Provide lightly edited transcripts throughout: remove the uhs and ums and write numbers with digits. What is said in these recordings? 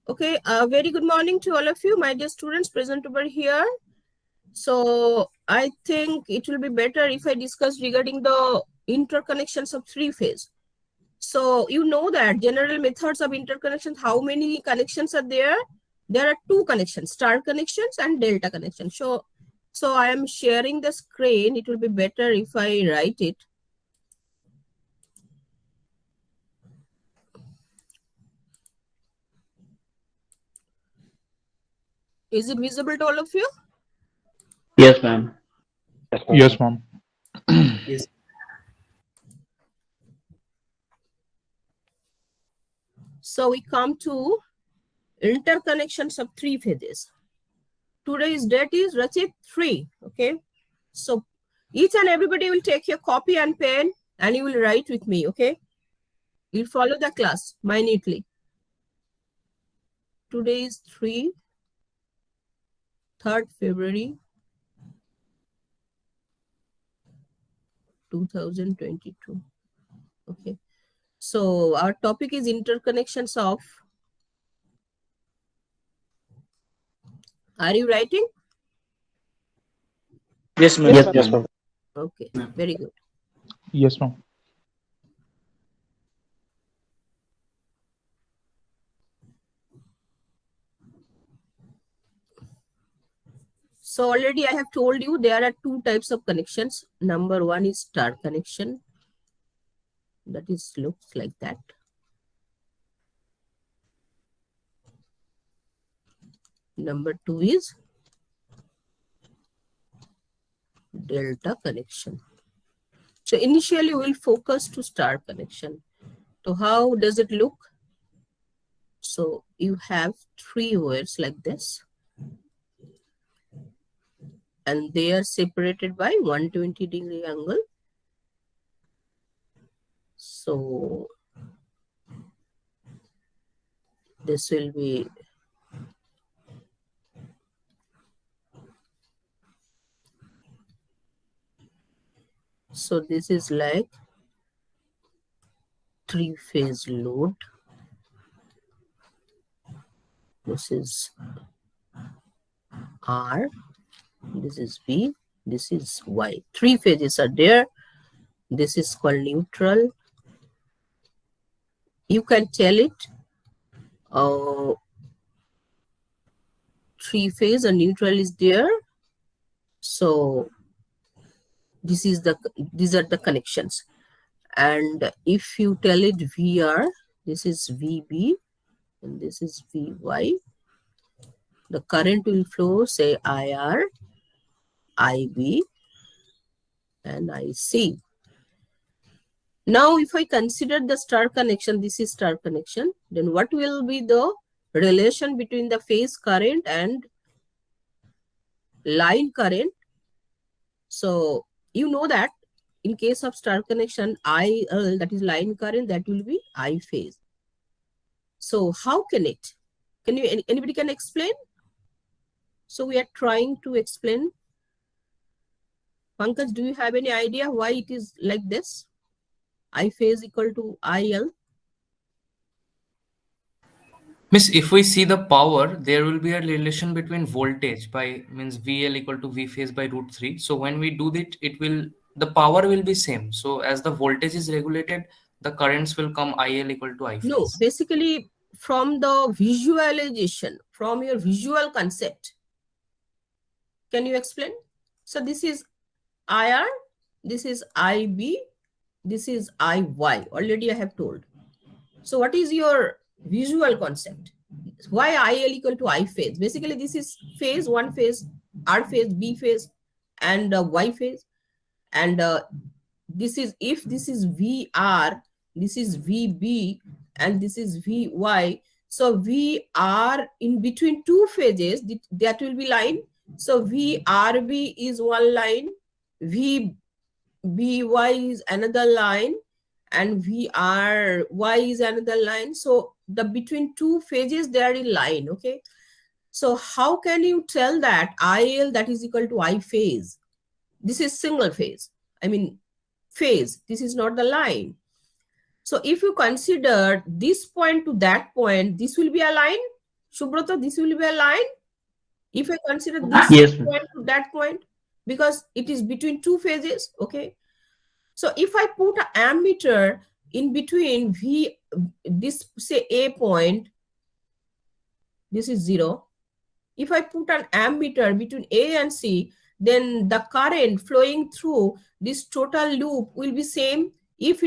Okay, very good morning to all of you, my dear students present over here. So I think it will be better if I discuss regarding the interconnections of three-phase. So you know that general methods of interconnections, how many connections are there? There are two connections, star connections and delta connections. So I am sharing the screen. It will be better if I write it. Is it visible to all of you? Yes, ma'am. Yes, ma'am. Yes. So we come to interconnections of three phases. Today's date is Rachit 3. Okay. So each and everybody will take your copy and pen and you will write with me. Okay. You'll follow the class minutely. Today is 3rd February 2022. Okay. So our topic is interconnections of. Are you writing? Yes, ma'am. Yes, ma'am. Okay. Very good. Yes, ma'am. So already I have told you there are two types of connections. Number one is star connection. That is looks like that. Number two is delta connection. So initially we'll focus to star connection. So how does it look? So you have three wires like this. And they are separated by 120-degree angle. So this will be so this is like three-phase load. This is R, this is V, this is Y. Three phases are there. This is called neutral. You can tell it three phase and neutral is there. So these are the connections. And if you tell it VR, this is VB and this is VY. The current will flow, say IR, IB, and IC. Now, if I consider the star connection, this is star connection, then what will be the relation between the phase current and line current? So you know that in case of star connection, IL, that is line current, that will be I phase. So how can it? Can you anybody can explain? So we are trying to explain. Pankaj, do you have any idea why it is like this? I phase equal to IL. Miss, if we see the power, there will be a relation between voltage by means VL equal to V phase by root 3. So when we do that, the power will be same. So as the voltage is regulated, the currents will come IL equal to I phase. No, basically from the visualization, from your visual concept. Can you explain? So this is IR, this is IB, this is IY. Already I have told. So what is your visual concept? Why IL equal to I phase? Basically, this is phase, one phase, R phase, B phase, and Y phase. And this is, if this is VR, this is VB, and this is VY. So VR in between two phases, that will be line. So VRB is one line, VBY is another line, and VRY is another line. So the between two phases there is line. Okay. So how can you tell that IL that is equal to I phase? This is single phase. I mean phase. This is not the line. So if you consider this point to that point, this will be a line. Subrata, this will be a line. If I consider this Yes, ma'am. point to that point, because it is between two phases, okay? So if I put an ammeter in between this say A point, this is 0. If I put an ammeter between A and C, then the current flowing through this total loop will be same. If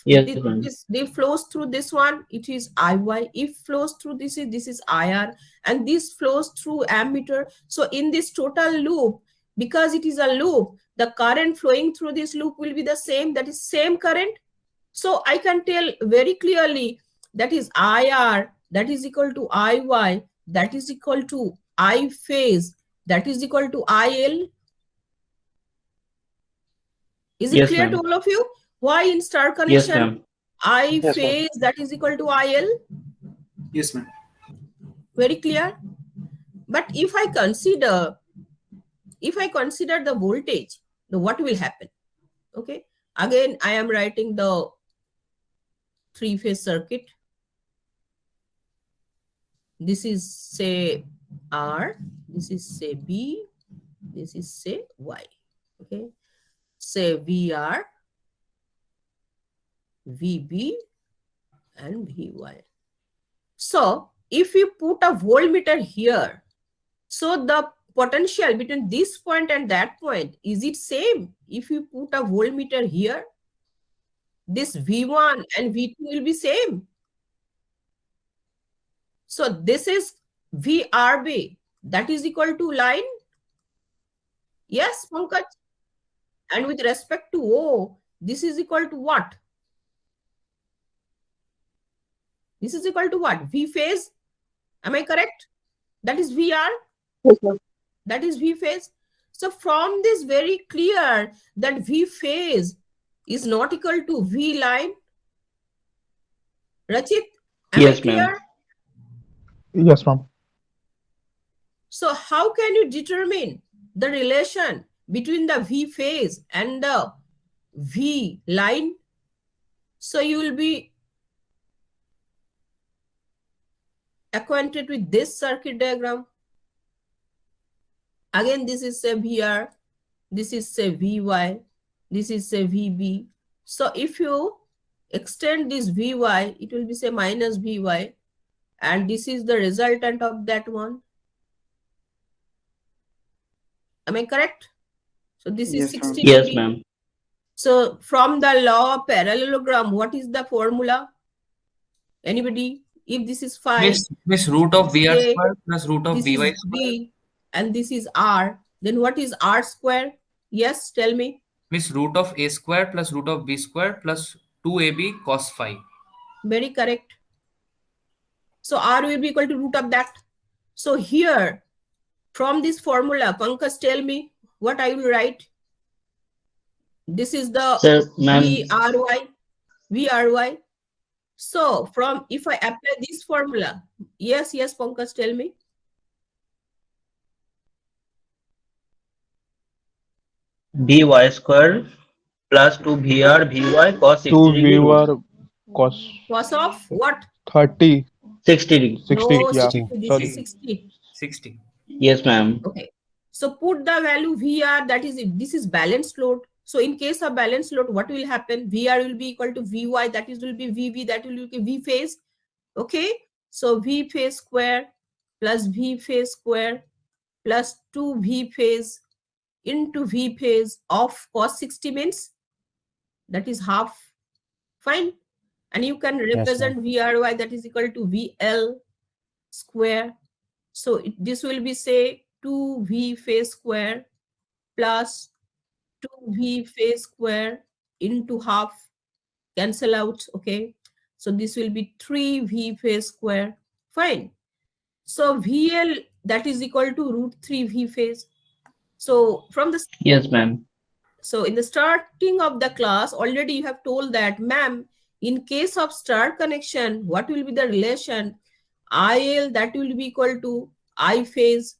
Yes, ma'am. they flows through this one, it is IY. If flows through this is IR, and this flows through ammeter. So in this total loop, because it is a loop, the current flowing through this loop will be the same, that is same current. So I can tell very clearly that is IR, that is equal to IY, that is equal to I phase, that is equal to IL. Is it Yes, clear to ma'am. all of you? Why in star Yes, connection, ma'am. I Yes, phase that is equal to IL? Yes, ma'am. Very clear. But if I consider the voltage, then what will happen? Okay. Again, I am writing the three-phase circuit. This is say R, this is say B, this is say Y. Okay. Say VR, VB, and VY. So if you put a voltmeter here, so the potential between this point and that point, is it same? If you put a voltmeter here, this V1 and V2 will be same. So this is VRB, that is equal to line. Yes, Pankaj. And with respect to O, this is equal to what? This is equal to what? V phase. Am I correct? That is VR. Yes, ma'am. That is V phase. So from this very clear that V phase is not equal to V line. Rachit, am I Yes, clear? ma'am. Yes, ma'am. So how can you determine the relation between the V phase and the V line? So you will be acquainted with this circuit diagram. Again, this is say VR, this is say VY, this is say VB. So if you extend this VY, it will be say minus VY, and this is the resultant of that one. Am I correct? So this is Yes, 60 ma'am. Yes, degree. ma'am. So from the law of parallelogram, what is the formula? Anybody? If this is phi, Miss root of this is VR A, square plus root of this VY is square. B, and this is R, then what is R square? Yes, tell me. Miss root of A square plus root of B square plus 2AB cos phi. Very correct. So R will be equal to root of that. So here, from this formula, Pankaj, tell me what I will write. This is the Sir, ma'am. VRY. So from, if I apply this formula, yes, Pankaj, tell me. By square plus 2VR Vy cos 60 2 degree root. viewer cos Cos of what? 30, 60 degree. 60. No, Yeah, 60. This sorry. is 60. 60. Yes, ma'am. Okay. So put the value VR, that is, this is balanced load. So in case of balanced load, what will happen? VR will be equal to VY, that is will be VB, that will be V phase. Okay. So V phase square plus V phase square plus 2 V phase into V phase of cos 60 means that is half. Fine. And you can represent VRY, that is equal to VL square. So this will be say 2V phase square plus 2V phase square into half, cancel out. Okay. So this will be 3V phase square. Fine. So VL, that is equal to root 3V phase. So from the, Yes, ma'am. so in the starting of the class, already you have told that, ma'am, in case of star connection, what will be the relation? IL, that will be equal to I phase,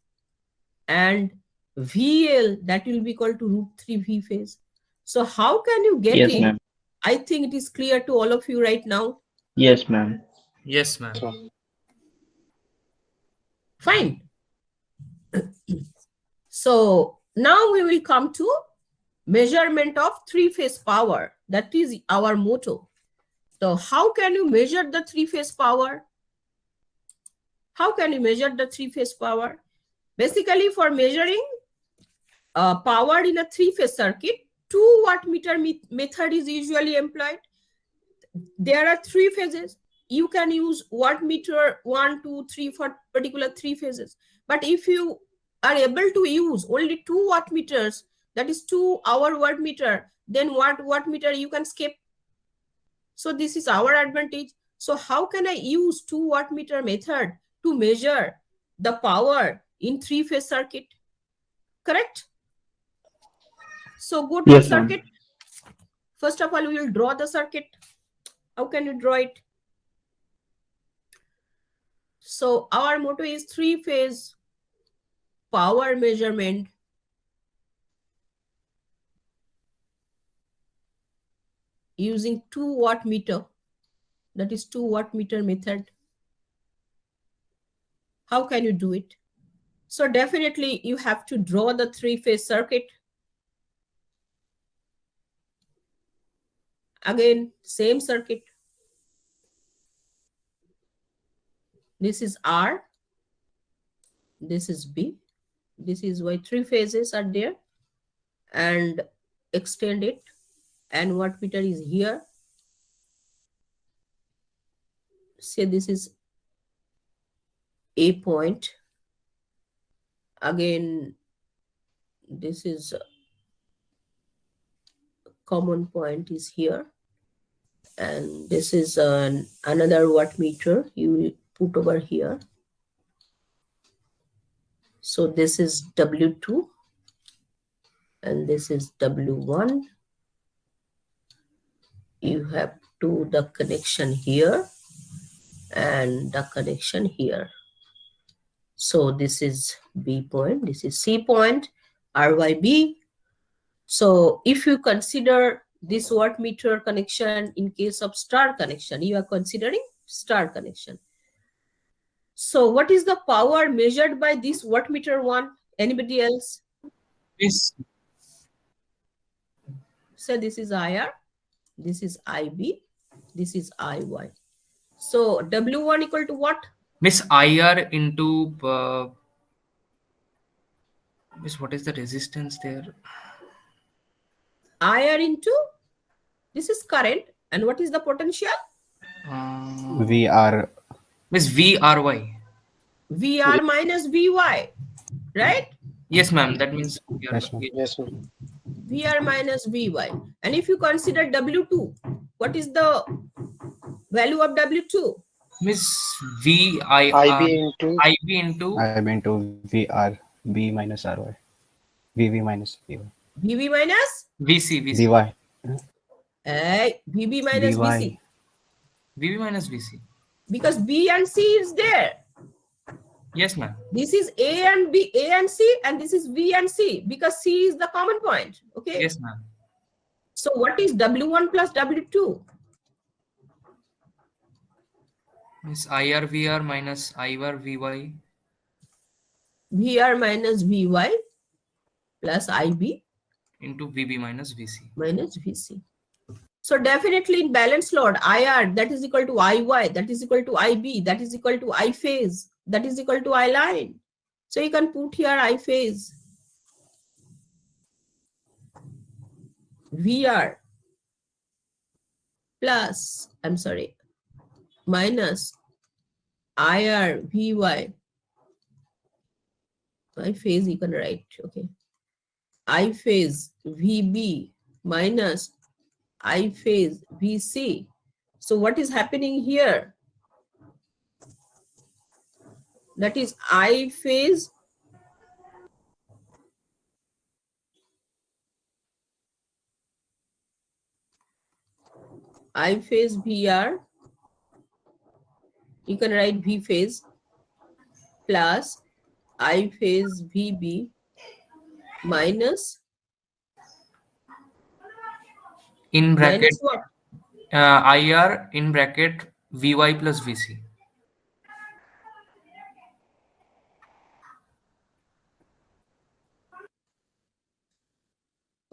and VL, that will be equal to root 3 V phase. So how can you get Yes, it? ma'am. I think it is clear to all of you right now. Yes, ma'am. Yes, ma'am. Yes, ma'am. Fine. So now we will come to measurement of three-phase power. That is our motto. So how can you measure the three-phase power? How can you measure the three-phase power? Basically, for measuring power in a three-phase circuit, 2 wattmeter method is usually employed. There are 3 phases. You can use wattmeter 1, 2, 3 for particular 3 phases. But if you are able to use only 2 wattmeters, that is 2-hour wattmeter, then wattmeter you can skip. So this is our advantage. So how can I use 2 wattmeter method to measure the power in 3-phase circuit? Correct? So go to Yes, the ma'am. circuit. First of all, we will draw the circuit. How can you draw it? So our motto is 3-phase power measurement using 2 wattmeter. That is 2 wattmeter method. How can you do it? So definitely you have to draw the 3-phase circuit. Again, same circuit. This is R. This is B. This is why 3 phases are there. And extend it. And wattmeter is here. Say this is A point. Again, this is common point is here. And this is another wattmeter you will put over here. So this is W2 and this is W1. You have the connection here and the connection here. So this is B point, this is C point, RYB. So if you consider this wattmeter connection in case of star connection, you are considering star connection. So what is the power measured by this wattmeter one? Anybody else? Yes. So this is IR, this is IB, this is IY. So W1 equal to what? Miss IR into Miss, what is the resistance there? IR into, this is current, and what is the potential? VR. Miss VRY. VR minus VY, right? Yes, ma'am. That means Yes, ma'am. Yes, ma'am. VR minus VY. And if you consider W2, what is the value of W2? Miss VI IB into IB into I'm into VR. B minus RY. VV minus VY. VB minus? VC VY. VB minus VY. VC. VB minus VC. Because B and C is there. Yes, ma'am. This is A and B, A and C, and this is V and C, because C is the common point. Okay. Yes, ma'am. So what is W1 plus W2? Miss IR VR minus IR VY. VR minus VY plus IB Into VB minus VC. minus VC. So definitely in balanced load, IR that is equal to IY, that is equal to IB, that is equal to I phase, that is equal to I line. So you can put here I phase. VR plus, minus IR VY. I phase you can write, okay. I phase VB minus I phase VC. So what is happening here? That is I phase VR. You can write V phase plus I phase VB minus In bracket minus what? IR in bracket VY plus VC.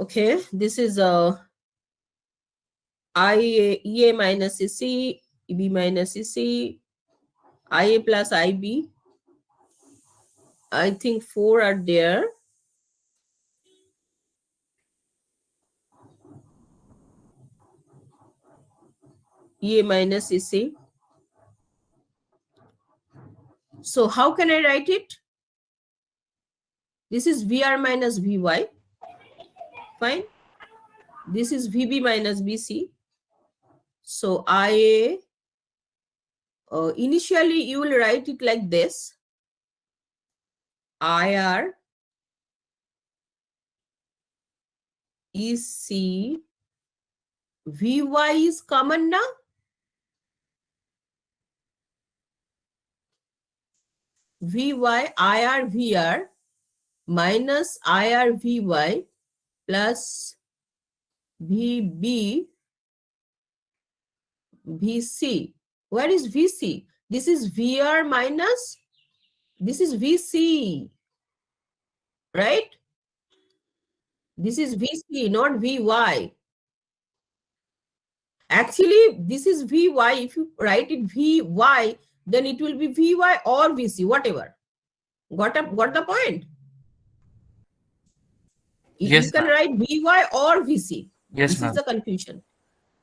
Okay, this is EA minus EC, EB minus EC, IA plus IB. I think 4 are there. EA minus EC. So how can I write it? This is VR minus VY. Fine. This is VB minus BC. So IA, initially you will write it like this. IR EC VY is common now. VY IR VR minus IR VY plus VB VC. Where is VC? This is VR minus, this is VC, right? This is VC, not VY. Actually, this is VY. If you write it VY, then it will be VY or VC, whatever. Got the point? Yes, You can ma'am. write VY or VC. Yes, This ma'am. is the confusion.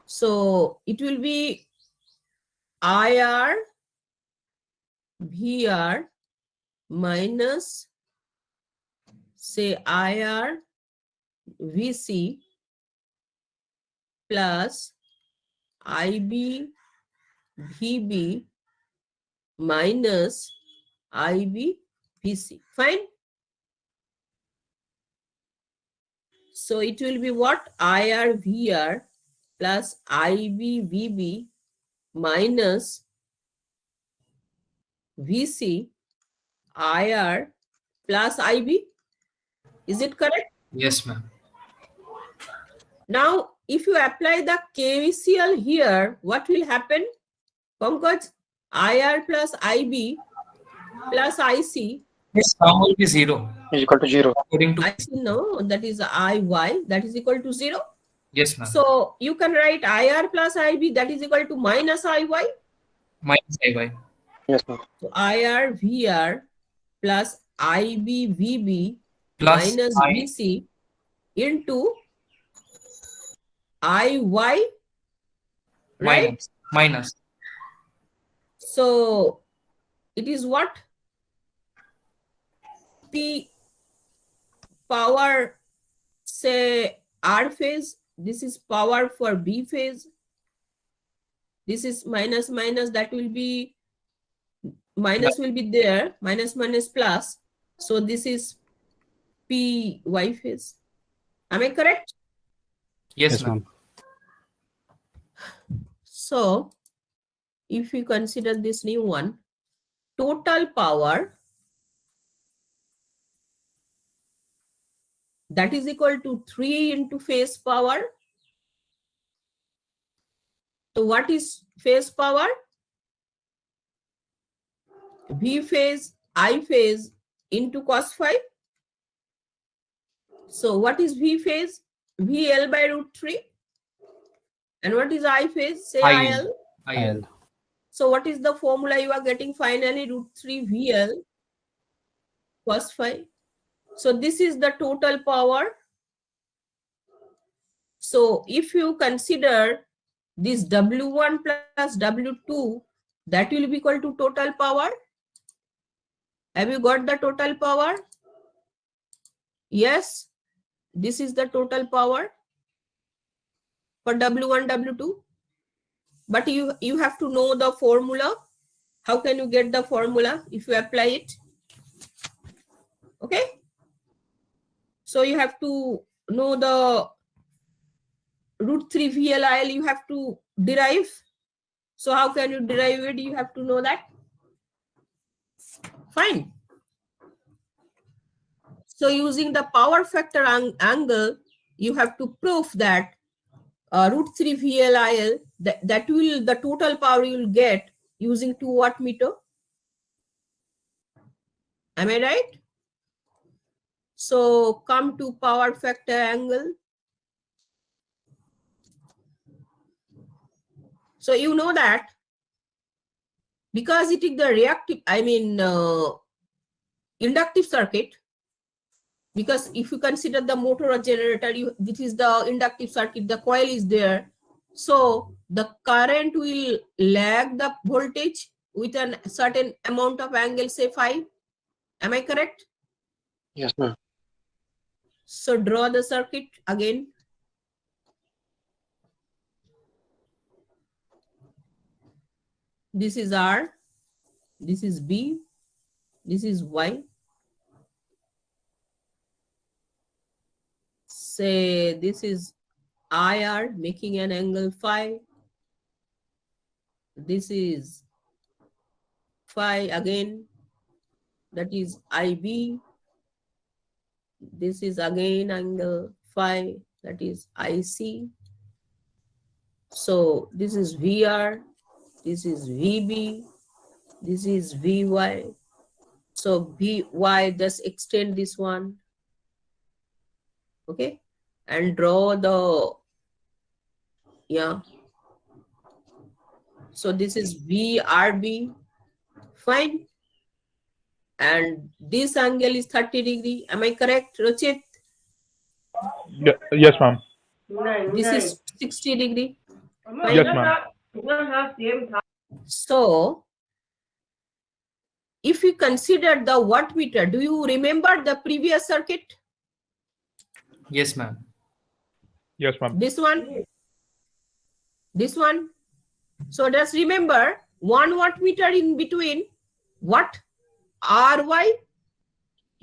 So it will be IR VR minus, say, IR VC plus IB VB minus IB VC. Fine. So it will be what? IR VR plus IB VB minus VC IR plus IB. Is it correct? Yes, ma'am. Now, if you apply the KVCL here, what will happen? Pankaj, IR plus IB plus IC. This sum will be 0 Is equal to 0. according to. IC, no, that is IY, that is equal to 0. Yes, ma'am. So you can write IR plus IB, that is equal to minus IY. Minus IY. Yes, ma'am. So IR VR plus IB VB Plus minus I. VC into IY, right? Minus. So it is what? P power, say, R phase. This is power for B phase. This is minus minus, that will be minus will be there, minus minus plus. So this is PY phase. Am I correct? Yes, ma'am. So if you consider this new one, total power, that is equal to 3 into phase power. So what is phase power? V phase, I phase into cos phi. So what is V phase? VL by root 3. And what is I phase? Say IL. IL. So what is the formula you are getting finally? Root 3 VL cos phi. So this is the total power. So if you consider this W1 plus W2, that will be equal to total power. Have you got the total power? Yes. This is the total power for W1, W2. But you have to know the formula. How can you get the formula if you apply it? Okay. So you have to know the root 3 VLIL, you have to derive. So how can you derive it? You have to know that. Fine. So using the power factor angle, you have to prove that root 3 VLIL, that will, the total power you will get using 2 wattmeter. Am I right? So come to power factor angle. So you know that because it is the reactive, inductive circuit, because if you consider the motor or generator, this is the inductive circuit, the coil is there. So the current will lag the voltage with a certain amount of angle, say 5. Am I correct? Yes, ma'am. So draw the circuit again. This is R, this is B, this is Y. Say this is IR making an angle phi. This is phi again, that is IB. This is again angle phi, that is IC. So this is VR, this is VB, this is VY. So VY, just extend this one, okay, and draw the, yeah. So this is VRB, fine. And this angle is 30 degree. Am I correct, Rachit? Yes, ma'am. This is 60 degree. Fine. Yes, ma'am. So if you consider the wattmeter, do you remember the previous circuit? Yes, ma'am. Yes, ma'am. This one? This one? So just remember 1 wattmeter in between what? RY.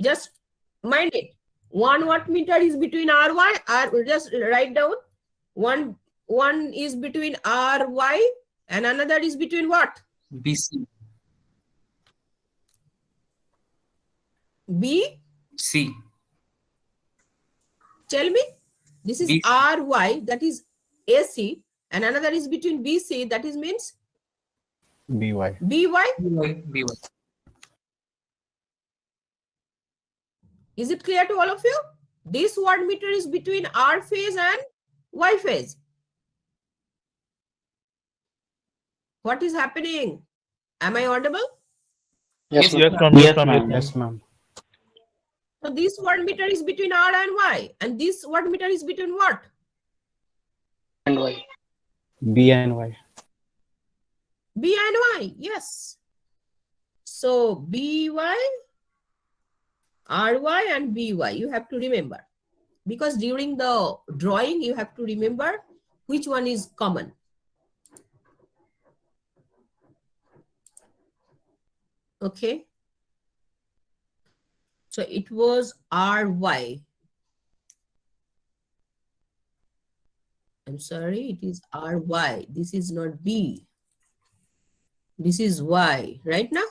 Just mind it. 1 wattmeter is between RY. Just write down. One is between RY and another is between what? BC. B? C. Tell me. This is BC. RY, that is AC, and another is between BC, that is means BY. BY. BY. Is it clear to all of you? This wattmeter is between R phase and Y phase. What is happening? Am I audible? Yes, Yes, ma'am. ma'am. Yes, ma'am. Yes, ma'am. So this wattmeter is between R and Y, and this wattmeter is between what? And why? B and Y. B and Y, yes. So BY, RY and BY, you have to remember. Because during the drawing, you have to remember which one is common. Okay. So it was RY. I'm sorry, it is RY. This is not B. This is Y, right now?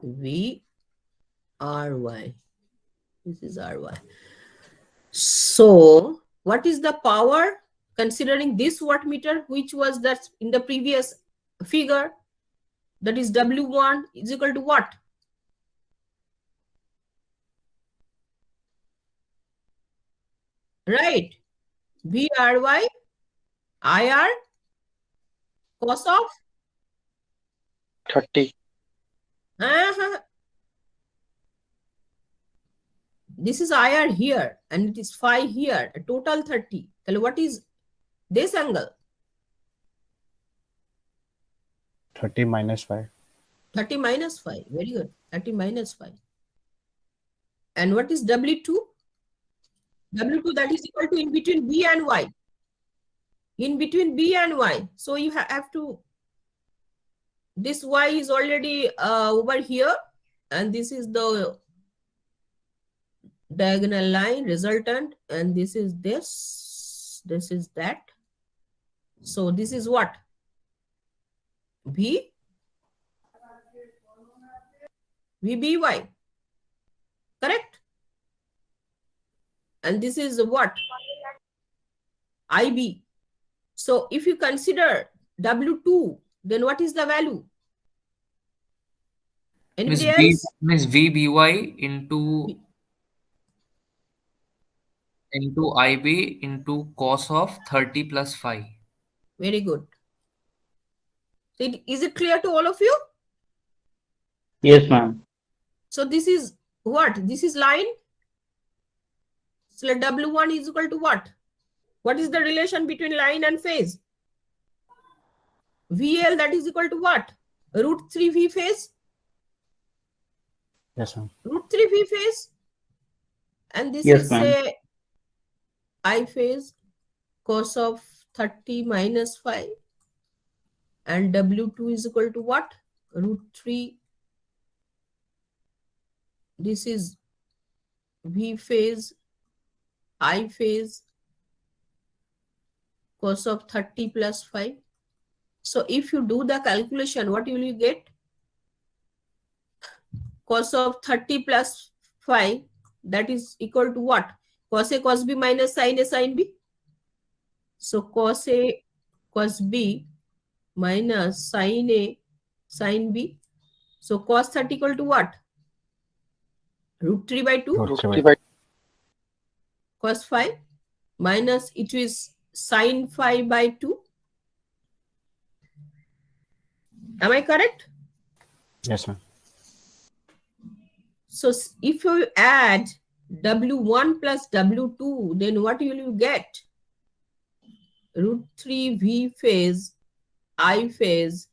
V R Y. This is RY. So what is the power considering this wattmeter, which was that in the previous figure? That is W1 is equal to what? Right. VRY IR cos of 30. This is IR here and it is phi here, a total 30. Tell what is this angle? 30 minus 5. 30 minus 5. Very good. 30 minus 5. And what is W2? W2, that is equal to in between B and Y. In between B and Y. So you have to, this Y is already over here, and this is the diagonal line resultant, and this is this is that. So this is what? VBY. Correct? And this is what? IB. So if you consider W2, then what is the value? Anybody else? Means VBY into IB into cos of 30 plus 5. Very good. So is it clear to all of you? Yes, ma'am. So this is what? This is line. So let W1 is equal to what? What is the relation between line and phase? VL, that is equal to what? Root 3 V phase? Yes, ma'am. Root 3 V phase? And this Yes, is ma'am. say I phase cos of 30 minus 5. And W2 is equal to what? Root 3. This is V phase, I phase, cos of 30 plus 5. So if you do the calculation, what will you get? Cos of 30 plus 5, that is equal to what? Cos A cos B minus sin A sin B. So cos A cos B minus sin A sin B. So cos 30 equal to what? Root 3 by 2 Root 3 3 by by cos 5 minus it is sin 5 by 2. Am I correct? Yes, ma'am. So if you add W1 plus W2, then what will you get? Root 3 V phase, I phase,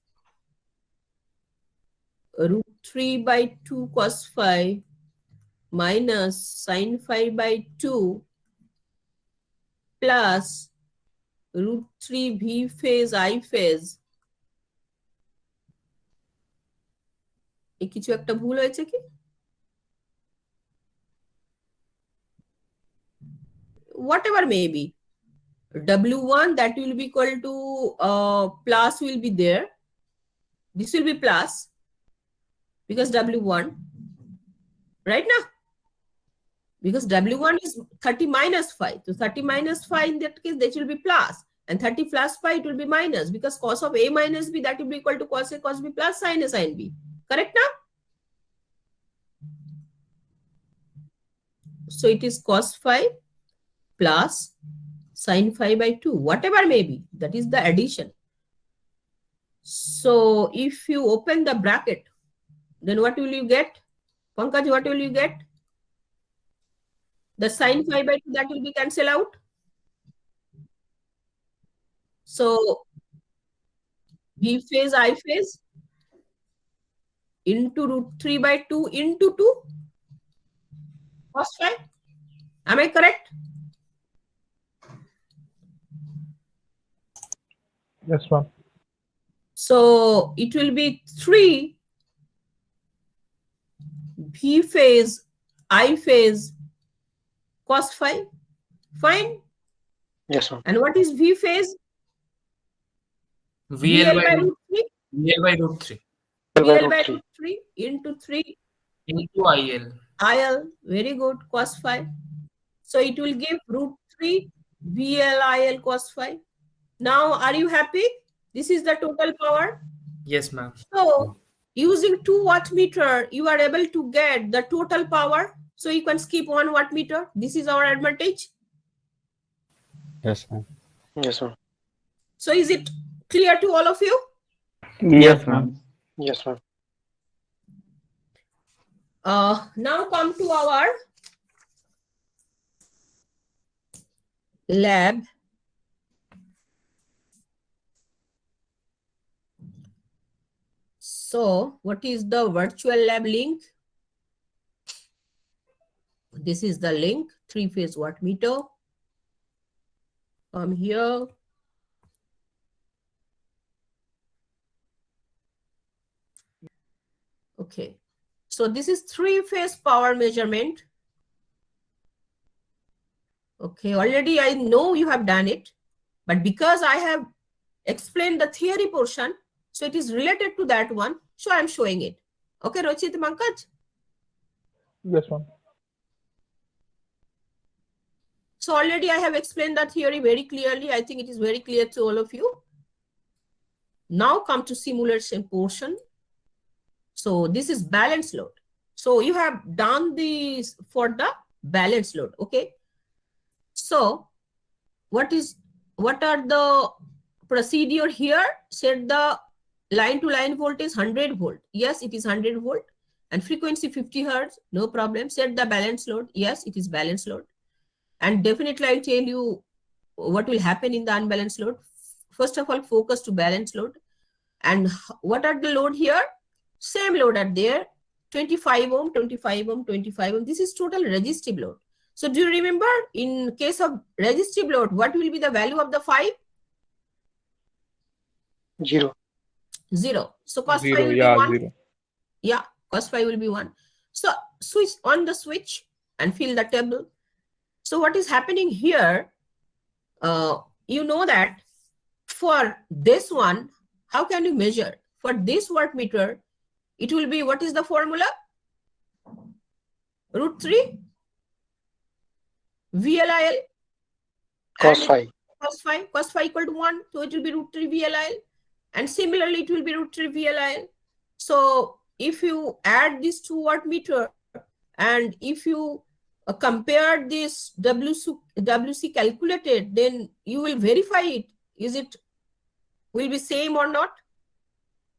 root 3 by 2 cos 5 minus sin 5 by 2 plus root 3 V phase, I phase. কিছু একটা ভুল হয়েছে কি? Whatever may be. W1 that will be equal to plus will be there. This will be plus because W1, right now? Because W1 is 30 minus 5. So 30 minus 5 in that case, that will be plus. And 30 plus 5 it will be minus because cos of A minus B that will be equal to cos A cos B plus sin A sin B. Correct now? So it is cos 5 plus sin 5 by 2, whatever may be. That is the addition. So if you open the bracket, then what will you get? Pankaj, what will you get? The sin 5 by 2 that will be cancelled out. So V phase, I phase into root 3 by 2 into 2 cos 5. Am I correct? Yes, ma'am. So it will be 3 V phase, I phase cos 5. Fine. yes, ma'am. And what is V phase? VL by root 3. VL by root 3 VL by root 3 into 3 into IL. IL. Very good. Cos 5. So it will give root 3 VL IL cos 5. Now, are you happy? This is the total power. Yes, ma'am. So, using 2 wattmeter, you are able to get the total power. So, you can skip 1 wattmeter. This is our advantage. Yes, ma'am. Yes, ma'am. So, is it clear to all of you? Yes, ma'am. Yes, ma'am. Now come to our lab. So, what is the virtual lab link? This is the link, 3-phase wattmeter. Come here. Okay. So this is 3-phase power measurement. Okay, already I know you have done it, but because I have explained the theory portion, so it is related to that one, so I'm showing it. Okay, Rochit, Pankaj? Yes, ma'am. So already I have explained that theory very clearly. I think it is very clear to all of you. Now come to simulation portion. So this is balance load. So you have done this for the balance load. Okay. So what are the procedure here? Set the line to line voltage 100 volt. Yes, it is 100 volt. And frequency 50 hertz. No problem. Set the balance load. Yes, it is balance load. And definitely I'll tell you what will happen in the unbalanced load. First of all, focus to balance load. And what are the load here? Same load are there. 25 ohm, 25 ohm, 25 ohm. This is total resistive load. So do you remember in case of resistive load, what will be the value of the 5? 0. 0. So cos 5 0, will yeah, be 1. 0. Yeah, cos 5 will be 1. So switch on the switch and fill the table. So what is happening here? You know that for this one, how can you measure? For this wattmeter, it will be, what is the formula? √3 VLIL. Cos 5. Cos 5 equal to 1. So it will be √3 VLIL. And similarly, it will be √3 VLIL. So if you add these two wattmeter and if you compare this WC calculated, then you will verify it. Is it will be same or not?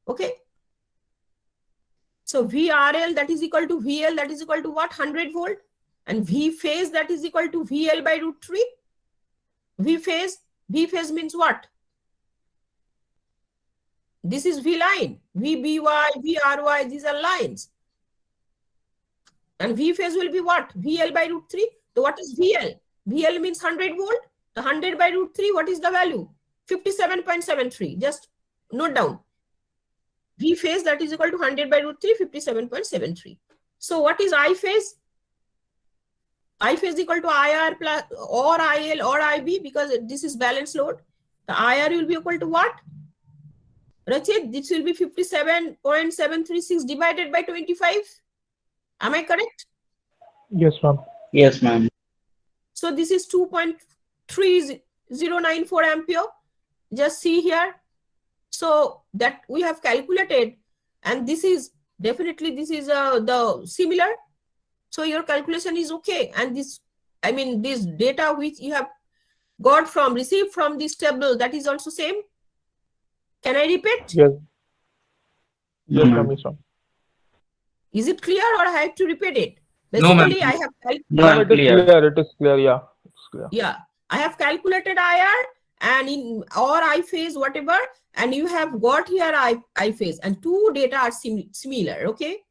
Okay. So VRL that is equal to VL that is equal to what? 100 volt. And V phase that is equal to VL by √3. V phase means what? This is V line. VBY, VRY, these are lines. And V phase will be what? VL by √3. So what is VL? VL means 100 volt. The 100 by √3, what is the value? 57.73. Just note down. V phase that is equal to 100 by √3, 57.73. So what is I phase? I phase equal to IR plus or IL or IB because this is balance load. The IR will be equal to what? Rachit, this will be 57.736 divided by 25. Am I correct? Yes, ma'am. Yes, ma'am. So this is 2.3094 ampere. Just see here. So that we have calculated, and this is definitely the similar. So your calculation is okay. And this data which you have received from this table, that is also same. Can I repeat? Yes. Yes, No, ma'am. ma'am. Yes, ma'am. Is it clear or I have to repeat it? No, ma'am. Basically, I have No, Ma'am, I'm it is clear. clear. It is clear. Yeah, it's clear. yeah, I have calculated IR and in or I phase whatever, and you have got here I phase, and two data are similar. Okay.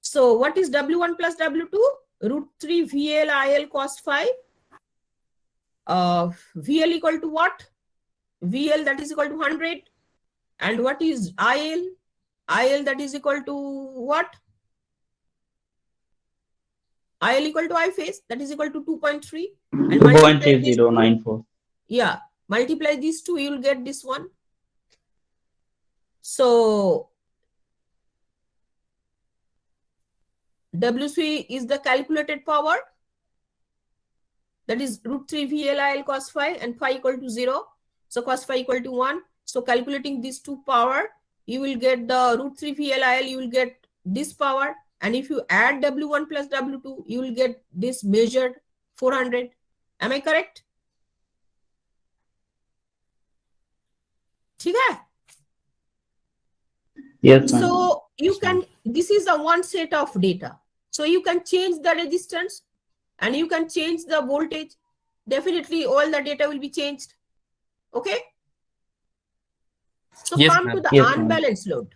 So what is W1 plus W2? √3 VL IL cos 5. VL equal to what? VL that is equal to 100. And what is IL? IL that is equal to what? IL equal to I phase that is equal to 2.3. And multiply these two. 2.3094. Yeah, multiply these two, you will get this one. So WC is the calculated power. That is √3 VLIL cos 5 and phi equal to 0. So cos phi equal to 1. So calculating these two power, you will get the √3 VLIL, you will get this power. And if you add W1 plus W2, you will get this measured 400. Am I correct? ठीक है? Yes, ma'am. So you can, this is the one set of data. So you can change the resistance and you can change the voltage. Definitely all the data will be changed. Okay. So Yes, come ma'am. to the Yes, ma'am. unbalanced load.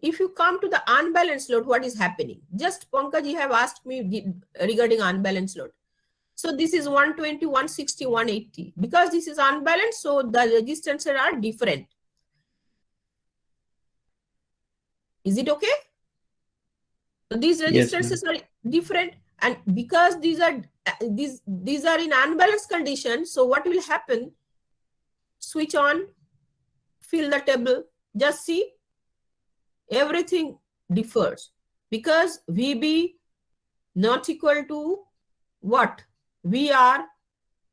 If you come to the unbalanced load, what is happening? Just Pankaj, you have asked me regarding unbalanced load. So this is 120, 160, 180. Because this is unbalanced, so the resistances are different. Is it okay? So these resistances are different, and because these are in unbalanced condition, so what will happen? Switch on, fill the table, just see everything differs because VB not equal to what? VR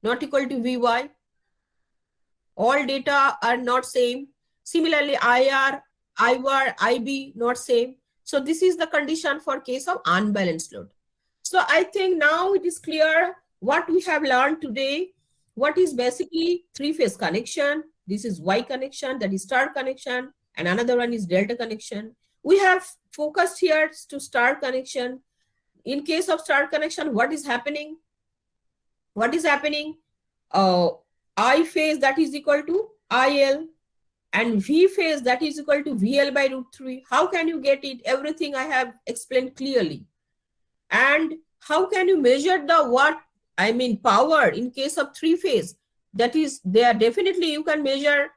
not equal to Vy. All data are not same. Similarly, IR, IVAR, IB not same. So this is the condition for case of unbalanced load. So I think now it is clear what we have learned today. What is basically three-phase connection. This is Y connection, that is star connection, and another one is delta connection. We have focused here to star connection. In case of star connection, what is happening? What is happening? I phase that is equal to IL and V phase that is equal to VL by root 3. How can you get it? Everything I have explained clearly. And how can you measure the power in case of three phase? That is, there definitely you can measure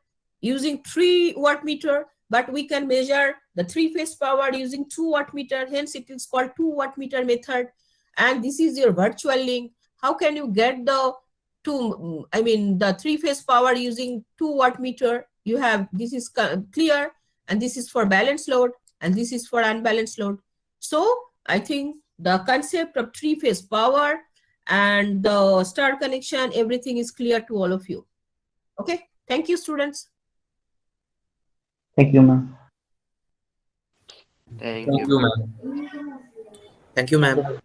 using 3 wattmeter, but we can measure the three phase power using 2 wattmeter. Hence it is called 2 wattmeter method. And this is your virtual link. How can you get the the three phase power using 2 wattmeter? You have, this is clear, and this is for balanced load, and this is for unbalanced load. So I think the concept of three phase power and the star connection, everything is clear to all of you. Okay, thank you, students. Thank you, ma'am. Thank Thank you. you, ma'am. Thank you, ma'am.